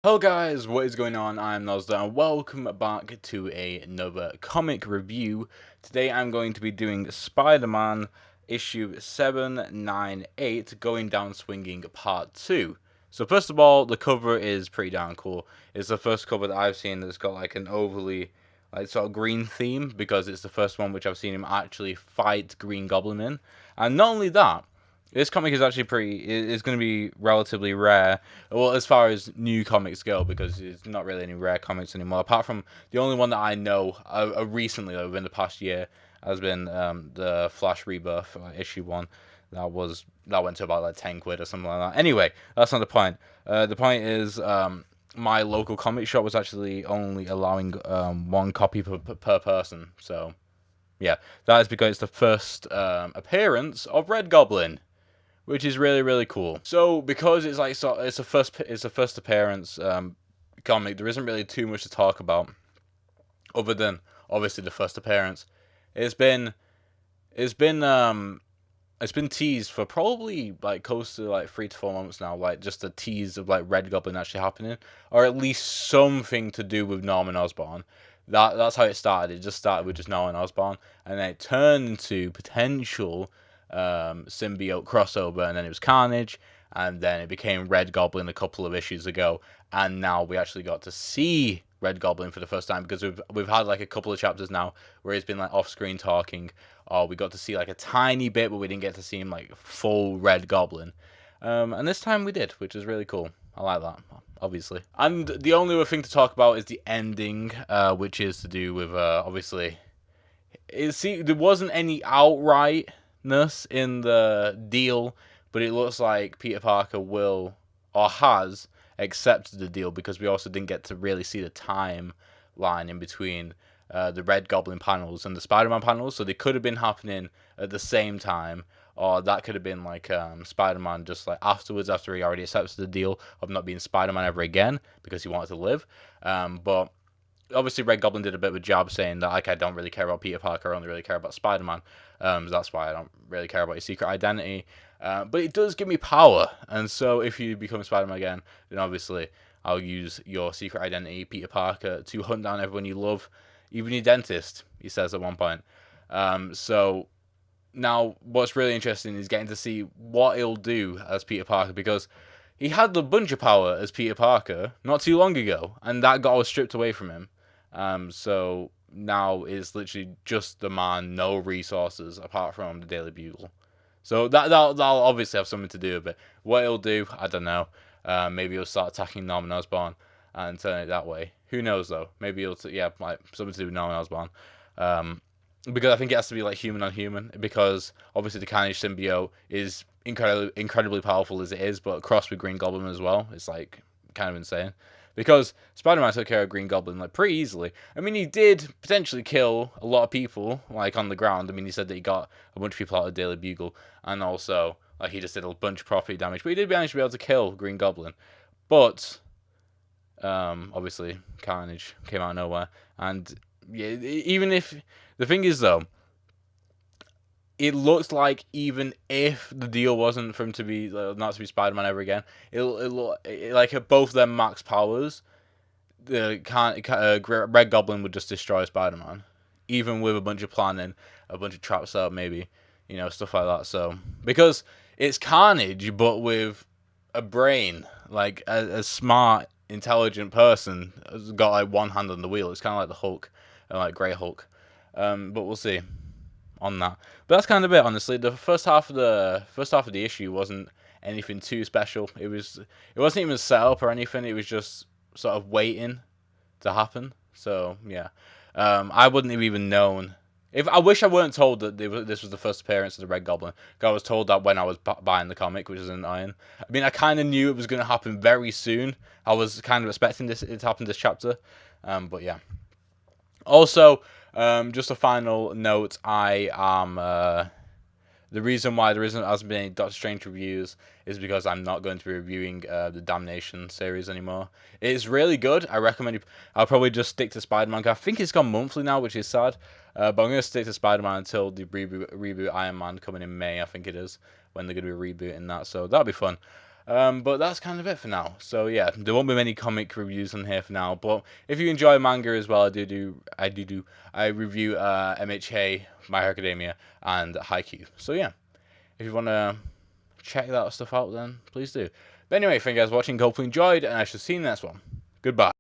Hello guys, what is going on? I'm Nozda and welcome back to another comic review. Today I'm going to be doing Spider-Man issue 798 Going Down Swinging Part 2. So first of all, the cover is pretty darn cool. It's the first cover that I've seen that's got like an overly sort of green theme, because it's the first one which I've seen him actually fight Green Goblin in. And not only that, this comic is actually it's going to be relatively rare, well, as far as new comics go, because it's not really any rare comics anymore. Apart from the only one that I know recently, though, within the past year, has been the Flash Rebirth issue 1. That went to about like 10 quid or something like that. Anyway, that's not the point. The point is, my local comic shop was actually only allowing one copy per person. So yeah, that is because it's the first appearance of Red Goblin, which is really, really cool. So because it's like it's a first appearance comic, there isn't really too much to talk about, other than obviously the first appearance. It's been teased for probably like close to like 3 to 4 months now, like just a tease of like Red Goblin actually happening, or at least something to do with Norman Osborn. That's how it started. It just started with just Norman Osborn, and then it turned into potential symbiote crossover, and then it was Carnage, and then it became Red Goblin a couple of issues ago, and now we actually got to see Red Goblin for the first time, because we've had like a couple of chapters now where he's been like off screen talking, or we got to see like a tiny bit, but we didn't get to see him like full Red Goblin. And this time we did, which is really cool. I like that, obviously. And the only other thing to talk about is the ending, which is to do with obviously. There wasn't any outrightness in the deal, but it looks like Peter Parker will or has accepted the deal, because we also didn't get to really see the timeline in between the Red Goblin panels and the Spider-Man panels, so they could have been happening at the same time, or that could have been like Spider-Man just like afterwards, after he already accepted the deal of not being Spider-Man ever again because he wanted to live. But obviously Red Goblin did a bit of a job saying that, like, I don't really care about Peter Parker, I only really care about Spider-Man. So that's why I don't really care about his secret identity. But it does give me power, and so if you become Spider-Man again, then obviously I'll use your secret identity, Peter Parker, to hunt down everyone you love, even your dentist, he says at one point. So now what's really interesting is getting to see what he'll do as Peter Parker, because he had a bunch of power as Peter Parker not too long ago, and that got all stripped away from him. So now it's literally just the man, no resources apart from the Daily Bugle. So that'll obviously have something to do with it. What he'll do, I don't know. Maybe he'll start attacking Norman Osborn and turn it that way. Who knows though? Maybe he'll like something to do with Norman Osborn. Because I think it has to be like human on human, because obviously the Carnage symbiote is incredibly powerful as it is, but crossed with Green Goblin as well, it's like kind of insane. Because Spider-Man took care of Green Goblin like pretty easily. I mean, he did potentially kill a lot of people like on the ground. I mean, he said that he got a bunch of people out of Daily Bugle, and also like he just did a bunch of property damage. But he did manage to be able to kill Green Goblin. But obviously Carnage came out of nowhere, and yeah, even if the thing is though, it looks like even if the deal wasn't for him to be not to be Spider-Man ever again, like at both their max powers, the Red Goblin would just destroy Spider-Man, even with a bunch of planning, a bunch of traps up, maybe, stuff like that. So because it's Carnage, but with a brain, like a smart, intelligent person has got like one hand on the wheel. It's kind of like the Hulk, like Grey Hulk. But we'll see on that. But that's kind of it, honestly. The first half of the issue wasn't anything too special. It wasn't even set up or anything. It was just sort of waiting to happen. So yeah, I wouldn't have even known. If I wish I weren't told that this was the first appearance of the Red Goblin. I was told that when I was buying the comic, which is annoying. I mean, I kind of knew it was going to happen very soon. I was kind of expecting it to happen this chapter. But yeah. Also, just a final note, I am the reason why there hasn't been any Doctor Strange reviews is because I'm not going to be reviewing the Damnation series anymore. It's really good. I recommend it. I'll probably just stick to Spider-Man. I think it's gone monthly now, which is sad. But I'm going to stick to Spider-Man until the reboot Iron Man coming in May, I think it is, when they're going to be rebooting that. So that'll be fun. But that's kind of it for now. So yeah, there won't be many comic reviews on here for now. But if you enjoy manga as well, I review MHA, My Hero Academia, and Haikyuu. So yeah, if you want to check that stuff out, then please do. But anyway, thank you guys for watching. Hopefully you enjoyed, and I shall see you in the next one. Goodbye.